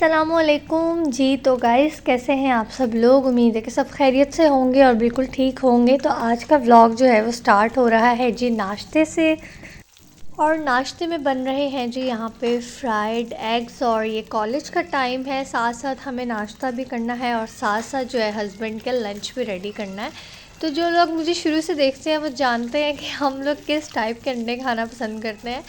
अस्सलामुअलैकुम जी। तो गाइस कैसे हैं आप सब लोग। उम्मीद है कि सब खैरियत से होंगे और बिल्कुल ठीक होंगे। तो आज का व्लॉग जो है वो स्टार्ट हो रहा है जी नाश्ते से। और नाश्ते में बन रहे हैं जी यहाँ पे फ्राइड एग्स। और ये कॉलेज का टाइम है, साथ साथ हमें नाश्ता भी करना है और साथ साथ जो है हस्बैंड का लंच भी रेडी करना है। तो जो लोग मुझे शुरू से देखते हैं वो जानते हैं कि हम लोग किस टाइप के अंडे खाना पसंद करते हैं।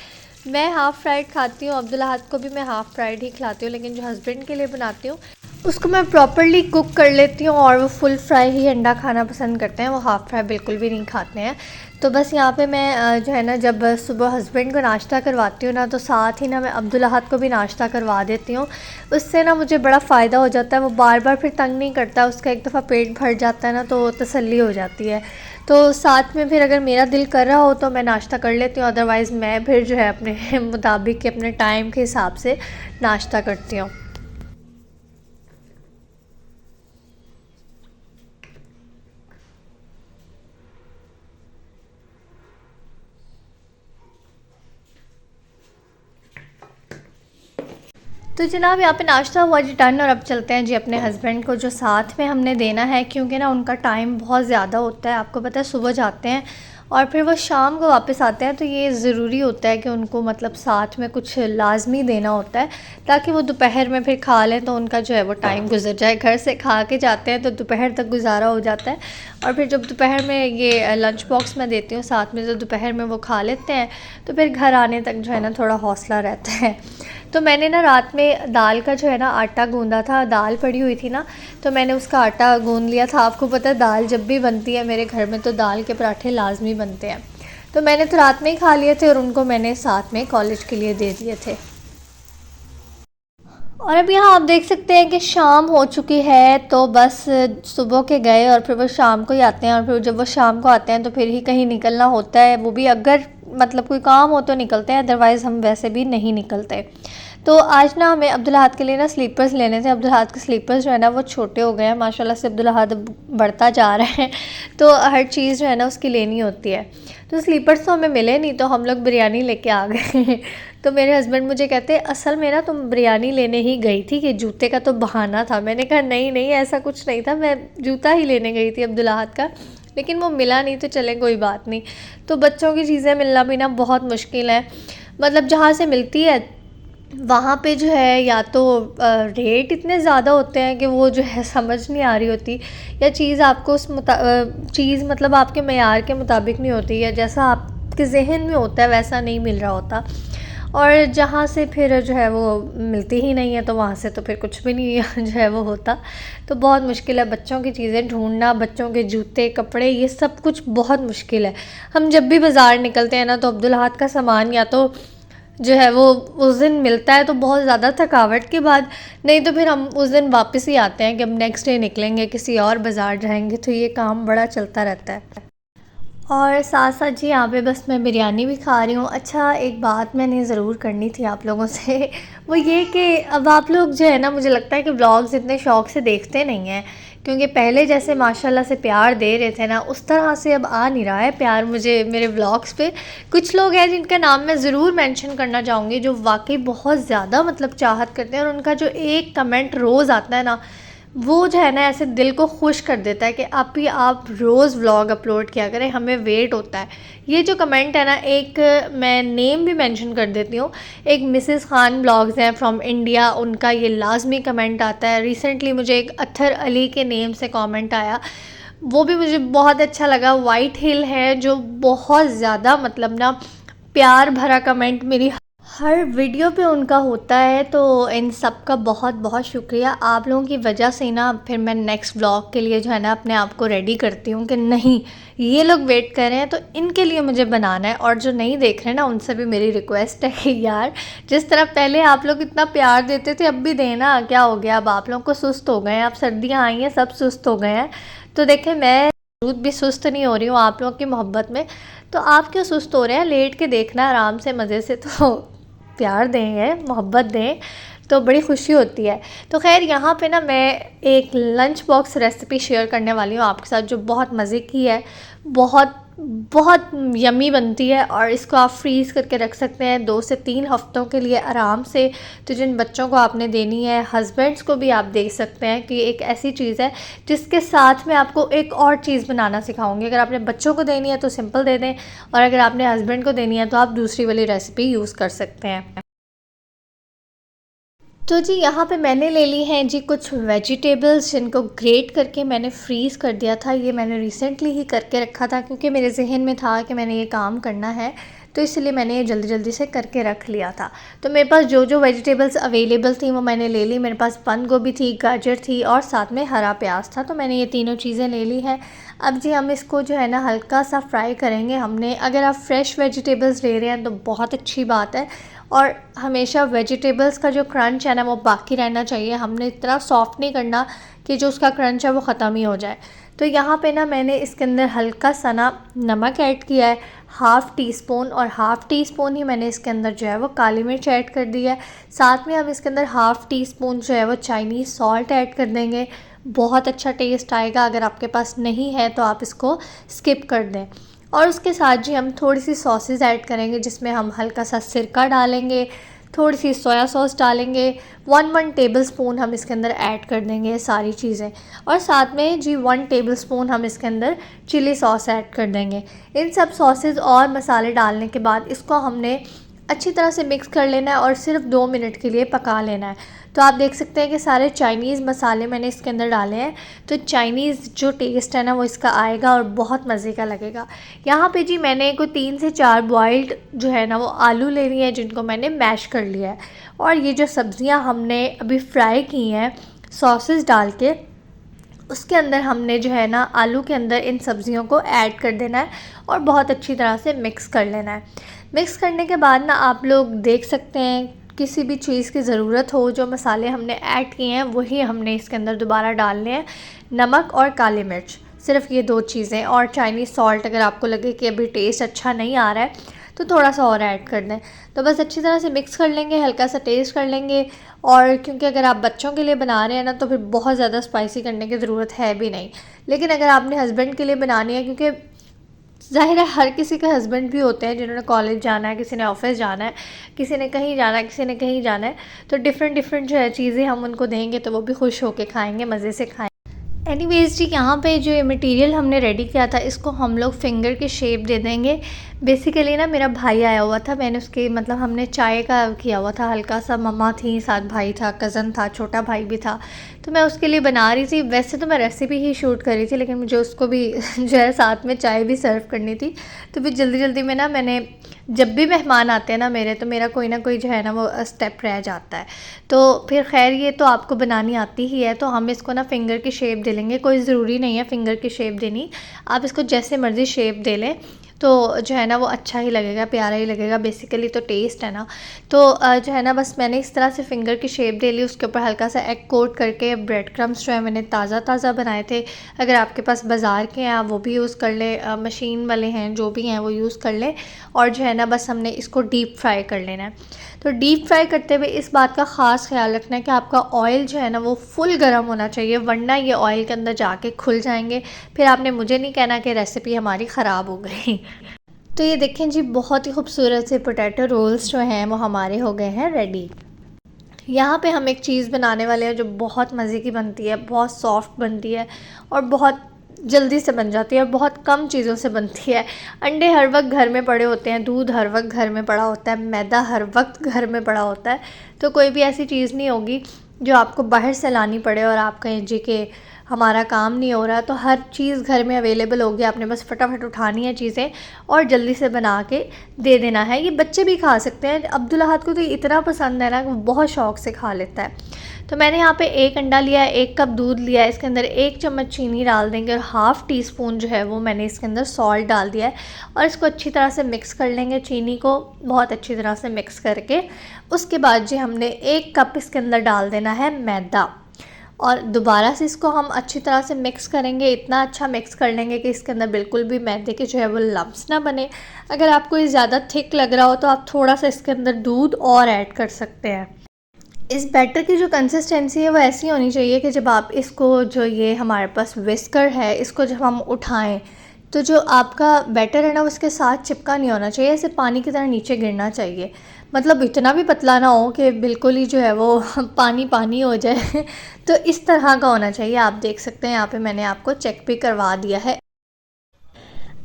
मैं हाफ़ फ्राइड खाती हूँ, अब्दुल्लाहद को भी मैं हाफ़ फ्राइड ही खिलाती हूँ, लेकिन जो हस्बैंड के लिए बनाती हूँ उसको मैं प्रॉपर्ली कुक कर लेती हूँ और वो फुल फ्राई ही अंडा खाना पसंद करते हैं, वो हाफ़ फ्राई बिल्कुल भी नहीं खाते हैं। तो बस यहाँ पे मैं जो है ना, जब सुबह हस्बैंड को नाश्ता करवाती हूँ ना, तो साथ ही ना मैं अब्दुल्लाहद को भी नाश्ता करवा देती हूँ। उससे ना मुझे बड़ा फ़ायदा हो जाता है, वो बार बार फिर तंग नहीं करता, उसका एक दफ़ा पेट भर जाता है ना तो तसल्ली हो जाती है। तो साथ में फिर अगर मेरा दिल कर रहा हो तो मैं नाश्ता कर लेती हूँ, अदरवाइज़ मैं फिर जो है अपने मुताबिक अपने टाइम के हिसाब से नाश्ता करती हूँ। तो जनाब यहाँ पे नाश्ता हुआ जी डन। और अब चलते हैं जी अपने हस्बैंड को जो साथ में हमने देना है, क्योंकि ना उनका टाइम बहुत ज़्यादा होता है। आपको पता है सुबह जाते हैं और फिर वो शाम को वापस आते हैं, तो ये ज़रूरी होता है कि उनको मतलब साथ में कुछ लाजमी देना होता है, ताकि वो दोपहर में फिर खा लें तो उनका जो है वो टाइम गुजर जाए। घर से खा के जाते हैं तो दोपहर तक गुजारा हो जाता है, और फिर जब दोपहर में ये लंच बॉक्स में देती हूँ साथ में, तो दोपहर में वो खा लेते हैं, तो फिर घर आने तक जो है ना थोड़ा हौसला रहता है। तो मैंने ना रात में दाल का जो है ना आटा गूँधा था, दाल पड़ी हुई थी ना, तो मैंने उसका आटा गूँध लिया था। आपको पता है दाल जब भी बनती है मेरे घर में तो दाल के पराठे लाजमी बनते हैं। तो मैंने तो रात में ही खा लिए थे और उनको मैंने साथ में कॉलेज के लिए दे दिए थे। और अब यहाँ आप देख सकते हैं कि शाम हो चुकी है, तो बस सुबह के गए और फिर वो शाम को ही आते हैं, और फिर जब वो शाम को आते हैं तो फिर ही कहीं निकलना होता है, वो भी अगर मतलब कोई काम हो तो निकलते हैं, अदरवाइज़ हम वैसे भी नहीं निकलते। तो आज ना हमें अब्दुल्लाहद के लिए ना स्लीपर्स लेने थे। अब्दुल्लाहद के स्लीपर्स जो है ना वो छोटे हो गए हैं, माशाल्लाह से अब्दुल्लाहद बढ़ता जा रहा है, तो हर चीज़ जो है ना उसकी लेनी होती है। तो स्लीपर्स तो हमें मिले नहीं, तो हम लोग बिरयानी लेके आ गए। तो मेरे हस्बैंड मुझे कहते असल में ना तुम बिरयानी लेने ही गई थी, कि जूते का तो बहाना था। मैंने कहा नहीं नहीं ऐसा कुछ नहीं था, मैं जूता ही लेने गई थी अब्दुल्लाहद का, लेकिन वो मिला नहीं, तो चले कोई बात नहीं। तो बच्चों की चीज़ें मिलना भी ना बहुत मुश्किल है, मतलब जहाँ से मिलती है वहाँ पे जो है या तो रेट इतने ज़्यादा होते हैं कि वो जो है समझ नहीं आ रही होती, या चीज़ आपको चीज़ मतलब आपके मेयार के मुताबिक नहीं होती, या जैसा आपके जहन में होता है वैसा नहीं मिल रहा होता। और जहाँ से फिर जो है वो मिलती ही नहीं है, तो वहाँ से तो फिर कुछ भी नहीं जो है वो होता। तो बहुत मुश्किल है बच्चों की चीज़ें ढूंढना, बच्चों के जूते कपड़े ये सब कुछ बहुत मुश्किल है। हम जब भी बाज़ार निकलते हैं ना तो अब्दुल्लाहद का सामान या तो जो है वो उस दिन मिलता है तो बहुत ज़्यादा थकावट के बाद, नहीं तो फिर हम उस दिन वापस ही आते हैं कि अब नेक्स्ट डे निकलेंगे, किसी और बाज़ार जाएंगे। तो ये काम बड़ा चलता रहता है। और साथ साथ जी यहाँ पे बस मैं बिरयानी भी खा रही हूँ। अच्छा एक बात मैंने ज़रूर करनी थी आप लोगों से वो ये कि अब आप लोग जो है ना, मुझे लगता है कि व्लॉग्स इतने शौक़ से देखते नहीं हैं, क्योंकि पहले जैसे माशाल्लाह से प्यार दे रहे थे ना, उस तरह से अब आ नहीं रहा है प्यार मुझे मेरे व्लॉग्स पे। कुछ लोग हैं जिनका नाम मैं ज़रूर मेंशन करना चाहूँगी, जो वाकई बहुत ज़्यादा मतलब चाहत करते हैं, और उनका जो एक कमेंट रोज़ आता है ना, वो जो है ना ऐसे दिल को खुश कर देता है कि आप रोज़ व्लॉग अपलोड किया करें, हमें वेट होता है। ये जो कमेंट है ना, एक मैं नेम भी मेंशन कर देती हूँ, एक मिसेस खान ब्लॉग्स हैं फ्रॉम इंडिया, उनका ये लाजमी कमेंट आता है। रिसेंटली मुझे एक अत्थर अली के नेम से कमेंट आया, वो भी मुझे बहुत अच्छा लगा। वाइट हिल है जो बहुत ज़्यादा मतलब ना प्यार भरा कमेंट मेरी हर वीडियो पे उनका होता है। तो इन सब का बहुत बहुत शुक्रिया। आप लोगों की वजह से ना फिर मैं नेक्स्ट व्लॉग के लिए जो है ना अपने आप को रेडी करती हूँ कि नहीं ये लोग वेट कर रहे हैं तो इनके लिए मुझे बनाना है। और जो नहीं देख रहे हैं ना उनसे भी मेरी रिक्वेस्ट है कि यार जिस तरह पहले आप लोग इतना प्यार देते थे अब भी देना, क्या हो गया अब आप लोगों को सुस्त हो गए हैं, अब सर्दियाँ आई हैं सब सुस्त हो गए हैं। तो देखें मैं खुद भी सुस्त नहीं हो रही हूँ आप लोगों की मोहब्बत में, तो आप क्यों सुस्त हो रहे हैं। लेट के देखना आराम से मज़े से, तो प्यार दें मोहब्बत दें। तो बड़ी खुशी होती है। तो ख़ैर यहाँ पे ना मैं एक लंच बॉक्स रेसिपी शेयर करने वाली हूँ आपके साथ, जो बहुत मज़े की है, बहुत बहुत यम्मी बनती है और इसको आप फ्रीज़ करके रख सकते हैं 2 से 3 हफ़्तों के लिए आराम से। तो जिन बच्चों को आपने देनी है, हस्बैंड्स को भी आप दे सकते हैं कि एक ऐसी चीज़ है जिसके साथ में आपको एक और चीज़ बनाना सिखाऊंगी। अगर आपने बच्चों को देनी है तो सिंपल दे दें, और अगर आपने हस्बैंड को देनी है तो आप दूसरी वाली रेसिपी यूज़ कर सकते हैं। तो जी यहाँ पे मैंने ले ली हैं जी कुछ वेजिटेबल्स, जिनको ग्रेट करके मैंने फ्रीज़ कर दिया था। ये मैंने रिसेंटली ही करके रखा था, क्योंकि मेरे ज़हन में था कि मैंने ये काम करना है, तो इसलिए मैंने ये जल्दी जल्दी से करके रख लिया था। तो मेरे पास जो जो वेजिटेबल्स अवेलेबल थी वो मैंने ले ली। मेरे पास बंद गोभी थी, गाजर थी और साथ में हरा प्याज था। तो मैंने ये तीनों चीज़ें ले ली हैं। अब जी हम इसको जो है ना हल्का सा फ्राई करेंगे। हमने, अगर आप फ्रेश वेजिटेबल्स ले रहे हैं तो बहुत अच्छी बात है, और हमेशा वेजिटेबल्स का जो क्रंच है ना वो बाकी रहना चाहिए। हमने इतना सॉफ्ट नहीं करना कि जो उसका क्रंच है वो ख़त्म ही हो जाए। तो यहाँ पे ना मैंने इसके अंदर हल्का सा ना नमक ऐड किया है, हाफ़ टी स्पून, और हाफ़ टी स्पून ही मैंने इसके अंदर जो है वो काली मिर्च ऐड कर दी है। साथ में हम इसके अंदर हाफ़ टी स्पून जो है वो चाइनीज़ सॉल्ट ऐड कर देंगे। बहुत अच्छा टेस्ट आएगा। अगर आपके पास नहीं है तो आप इसको स्किप कर दें। और उसके साथ जी हम थोड़ी सी सॉसेस ऐड करेंगे, जिसमें हम हल्का सा सिरका डालेंगे, थोड़ी सी सोया सॉस डालेंगे, 1 टेबलस्पून हम इसके अंदर ऐड कर देंगे ये सारी चीज़ें। और साथ में जी 1 टेबलस्पून हम इसके अंदर चिली सॉस ऐड कर देंगे। इन सब सॉसेस और मसाले डालने के बाद इसको हमने अच्छी तरह से मिक्स कर लेना है और सिर्फ 2 मिनट के लिए पका लेना है। तो आप देख सकते हैं कि सारे चाइनीज़ मसाले मैंने इसके अंदर डाले हैं, तो चाइनीज़ जो टेस्ट है ना वो इसका आएगा और बहुत मज़े का लगेगा। यहाँ पे जी मैंने को 3 से 4 बॉइल्ड जो है ना वो आलू ले लिए हैं, जिनको मैंने मैश कर लिया है। और ये जो सब्ज़ियाँ हमने अभी फ्राई की हैं सॉसेस डाल के, उसके अंदर हमने जो है ना आलू के अंदर इन सब्ज़ियों को ऐड कर देना है और बहुत अच्छी तरह से मिक्स कर लेना है। मिक्स करने के बाद ना आप लोग देख सकते हैं, किसी भी चीज़ की ज़रूरत हो, जो मसाले हमने ऐड किए हैं वही हमने इसके अंदर दोबारा डालने हैं। नमक और काली मिर्च, सिर्फ़ ये 2 चीज़ें, और चाइनीज़ सॉल्ट अगर आपको लगे कि अभी टेस्ट अच्छा नहीं आ रहा है तो थोड़ा सा और ऐड कर दें। तो बस अच्छी तरह से मिक्स कर लेंगे, हल्का सा टेस्ट कर लेंगे। और क्योंकि अगर आप बच्चों के लिए बना रहे हैं ना तो फिर बहुत ज़्यादा स्पाइसी करने की ज़रूरत है भी नहीं। लेकिन अगर आपने हस्बैंड के लिए बनानी है, क्योंकि ज़ाहिर है हर किसी के हस्बैंड भी होते हैं जिन्होंने कॉलेज जाना है, किसी ने ऑफिस जाना है, किसी ने कहीं जाना है, किसी ने कहीं जाना है, तो डिफरेंट डिफरेंट जो है चीज़ें हम उनको देंगे तो वो भी खुश होकर खाएंगे, मज़े से खाएंगे। एनीवेज़ जी यहाँ पे जो ये मटेरियल हमने रेडी किया था इसको हम लोग फिंगर की शेप दे देंगे। बेसिकली ना मेरा भाई आया हुआ था, मैंने उसके मतलब हमने चाय का किया हुआ था हल्का सा। मम्मा थी, साथ भाई था, कज़न था, छोटा भाई भी था, तो मैं उसके लिए बना रही थी। वैसे तो मैं रेसिपी ही शूट कर रही थी, लेकिन मुझे उसको भी जो है साथ में चाय भी सर्व करनी थी। तो फिर जल्दी जल्दी में ना मैंने, जब भी मेहमान आते हैं ना मेरे, तो मेरा कोई ना कोई जो है ना वो स्टेप रह जाता है। तो फिर खैर ये तो आपको बनानी आती ही है, तो हम इसको ना फिंगर की शेप दे लेंगे। कोई ज़रूरी नहीं है फिंगर की शेप देनी, आप इसको जैसे मर्ज़ी शेप दे लें तो जो है ना वो अच्छा ही लगेगा, प्यारा ही लगेगा। बेसिकली तो टेस्ट है ना। तो जो है ना बस मैंने इस तरह से फिंगर की शेप दे ली। उसके ऊपर हल्का सा एग कोट करके ब्रेड क्रम्स जो है मैंने ताज़ा ताज़ा बनाए थे। अगर आपके पास बाज़ार के हैं आप वो भी यूज़ कर लें, मशीन वाले हैं जो भी हैं वो यूज़ कर लें। और जो है ना बस हमने इसको डीप फ्राई कर लेना है। तो डीप फ्राई करते हुए इस बात का ख़ास ख्याल रखना है कि आपका ऑयल जो है ना वो फुल गर्म होना चाहिए, वरना ये ऑयल के अंदर जाके खुल जाएंगे। फिर आपने मुझे नहीं कहना कि रेसिपी हमारी ख़राब हो गई। तो ये देखें जी, बहुत ही खूबसूरत से पोटैटो रोल्स जो हैं वो हमारे हो गए हैं रेडी। यहाँ पे हम एक चीज़ बनाने वाले हैं जो बहुत मज़े की बनती है, बहुत सॉफ्ट बनती है और बहुत जल्दी से बन जाती है और बहुत कम चीज़ों से बनती है। अंडे हर वक्त घर में पड़े होते हैं, दूध हर वक्त घर में पड़ा होता है, मैदा हर वक्त घर में पड़ा होता है। तो कोई भी ऐसी चीज़ नहीं होगी जो आपको बाहर से लानी पड़े और आप कहें जी कि हमारा काम नहीं हो रहा। तो हर चीज़ घर में अवेलेबल होगी, आपने बस फटाफट उठानी है चीज़ें और जल्दी से बना के दे देना है। ये बच्चे भी खा सकते हैं। अब्दुल अहद को तो इतना पसंद है ना कि वो बहुत शौक़ से खा लेता है। तो मैंने यहाँ पे 1 अंडा लिया है, 1 कप दूध लिया है, इसके अंदर 1 चम्मच चीनी डाल देंगे और हाफ़ टी स्पून जो है वो मैंने इसके अंदर सॉल्ट डाल दिया है और इसको अच्छी तरह से मिक्स कर लेंगे। चीनी को बहुत अच्छी तरह से मिक्स करके उसके बाद जी हमने 1 कप इसके अंदर डाल देना है मैदा और दोबारा से इसको हम अच्छी तरह से मिक्स करेंगे। इतना अच्छा मिक्स कर लेंगे कि इसके अंदर बिल्कुल भी मैदे के जो है वो लम्स ना बने। अगर आपको ये ज़्यादा थिक लग रहा हो तो आप थोड़ा सा इसके अंदर दूध और ऐड कर सकते हैं। इस बैटर की जो कंसिस्टेंसी है वो ऐसी होनी चाहिए कि जब आप इसको, जो ये हमारे पास विस्कर है, इसको जब हम उठाएं तो जो आपका बैटर है ना उसके साथ चिपका नहीं होना चाहिए, ऐसे पानी की तरह नीचे गिरना चाहिए। मतलब इतना भी पतला ना हो कि बिल्कुल ही जो है वो पानी पानी हो जाए तो इस तरह का होना चाहिए। आप देख सकते हैं यहाँ पे मैंने आपको चेक भी करवा दिया है।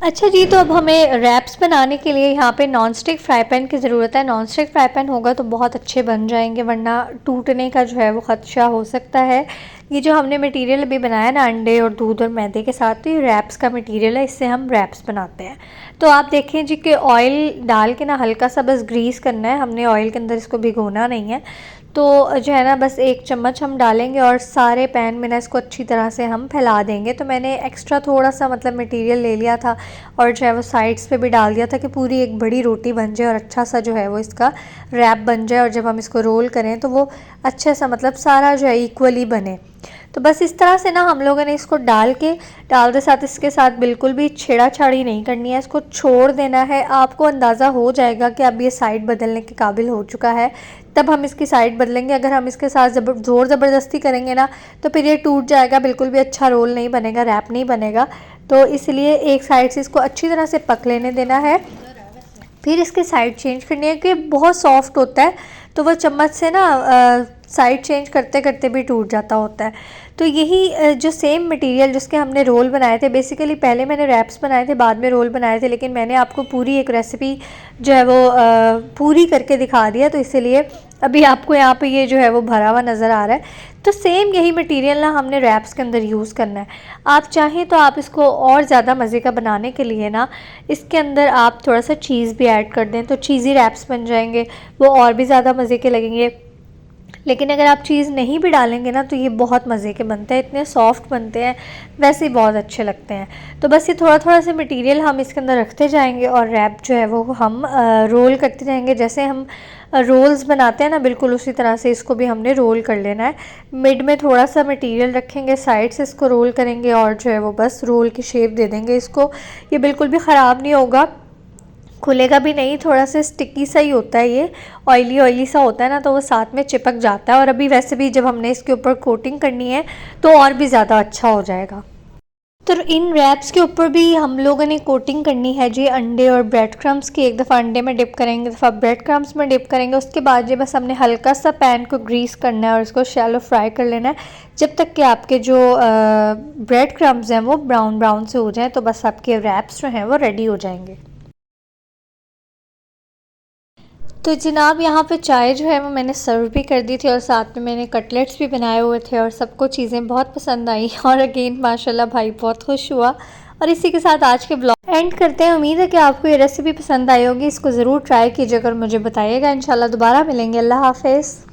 अच्छा जी, तो अब हमें रैप्स बनाने के लिए यहाँ पे नॉन स्टिक फ्राई पैन की ज़रूरत है। नॉन स्टिक फ्राई पैन होगा तो बहुत अच्छे बन जाएंगे, वरना टूटने का जो है वो ख़दशा हो सकता है। ये जो हमने मटेरियल अभी बनाया ना अंडे और दूध और मैदे के साथ, तो ये रैप्स का मटेरियल है, इससे हम रैप्स बनाते हैं। तो आप देखें जी कि ऑयल डाल के ना हल्का सा बस ग्रीस करना है, हमने ऑयल के अंदर इसको भिगोना नहीं है। तो जो है ना बस 1 चम्मच हम डालेंगे और सारे पैन में ना इसको अच्छी तरह से हम फैला देंगे। तो मैंने एक्स्ट्रा थोड़ा सा मतलब मटेरियल ले लिया था और जो है वो साइड्स पे भी डाल दिया था कि पूरी एक बड़ी रोटी बन जाए और अच्छा सा जो है वो इसका रैप बन जाए, और जब हम इसको रोल करें तो वो अच्छा सा मतलब सारा जो है इक्वली बने। तो बस इस तरह से ना हम लोगों ने इसको डालते साथ इसके साथ बिल्कुल भी छेड़ा छाड़ी नहीं करनी है, इसको छोड़ देना है। आपको अंदाज़ा हो जाएगा कि अब ये साइड बदलने के काबिल हो चुका है, तब हम इसकी साइड बदलेंगे। अगर हम इसके साथ ज़ोर ज़बरदस्ती करेंगे ना तो फिर ये टूट जाएगा, बिल्कुल भी अच्छा रोल नहीं बनेगा, रैप नहीं बनेगा। तो इसलिए एक साइड से इसको अच्छी तरह से पक लेने देना है, फिर इसके साइड चेंज करनी है कि बहुत सॉफ्ट होता है तो वो चम्मच से ना साइड चेंज करते करते भी टूट जाता होता है। तो यही जो सेम मटेरियल जिसके हमने रोल बनाए थे, बेसिकली पहले मैंने रैप्स बनाए थे बाद में रोल बनाए थे, लेकिन मैंने आपको पूरी एक रेसिपी जो है वो पूरी करके दिखा दिया, तो इसीलिए अभी आपको यहाँ पे ये जो है वो भरा हुआ नज़र आ रहा है। तो सेम यही मटेरियल ना हमने रैप्स के अंदर यूज़ करना है। आप चाहें तो आप इसको और ज़्यादा मज़े का बनाने के लिए ना इसके अंदर आप थोड़ा सा चीज़ भी ऐड कर दें तो चीज़ी रैप्स बन जाएंगे, वो और भी ज़्यादा मज़े के लगेंगे। लेकिन अगर आप चीज़ नहीं भी डालेंगे ना तो ये बहुत मज़े के बनते हैं, इतने सॉफ्ट बनते हैं, वैसे ही बहुत अच्छे लगते हैं। तो बस ये थोड़ा थोड़ा सा मटेरियल हम इसके अंदर रखते जाएंगे और रैप जो है वो हम रोल करते जाएंगे। जैसे हम रोल्स बनाते हैं ना बिल्कुल उसी तरह से इसको भी हमने रोल कर लेना है। मिड में थोड़ा सा मटेरियल रखेंगे, साइड से इसको रोल करेंगे और जो है वो बस रोल की शेप दे देंगे इसको। ये बिल्कुल भी ख़राब नहीं होगा, खुलेगा भी नहीं, थोड़ा सा स्टिकी सा ही होता है, ये ऑयली ऑयली सा होता है ना तो वो साथ में चिपक जाता है। और अभी वैसे भी जब हमने इसके ऊपर कोटिंग करनी है तो और भी ज़्यादा अच्छा हो जाएगा। तो इन रैप्स के ऊपर भी हम लोगों ने कोटिंग करनी है जी अंडे और ब्रेड क्रम्स की। एक दफ़ा अंडे में डिप करेंगे, एक दफ़ा ब्रेड क्रम्स में डिप करेंगे। उसके बाद ये बस हमने हल्का सा पैन को ग्रीस करना है और इसको शैलो फ्राई कर लेना है जब तक कि आपके जो ब्रेड क्रम्स हैं वो ब्राउन ब्राउन से हो जाएं। तो बस आपके रैप्स जो हैं वो रेडी हो जाएंगे। तो जनाब यहाँ पे चाय जो है वो मैंने सर्व भी कर दी थी और साथ में मैंने कटलेट्स भी बनाए हुए थे और सबको चीज़ें बहुत पसंद आई और अगेन माशाल्लाह भाई बहुत खुश हुआ। और इसी के साथ आज के ब्लॉग एंड करते हैं। उम्मीद है कि आपको ये रेसिपी पसंद आई होगी, इसको ज़रूर ट्राई कीजिएगा और मुझे बताइएगा। इंशाल्लाह दोबारा मिलेंगे। अल्लाह हाफ़िज़।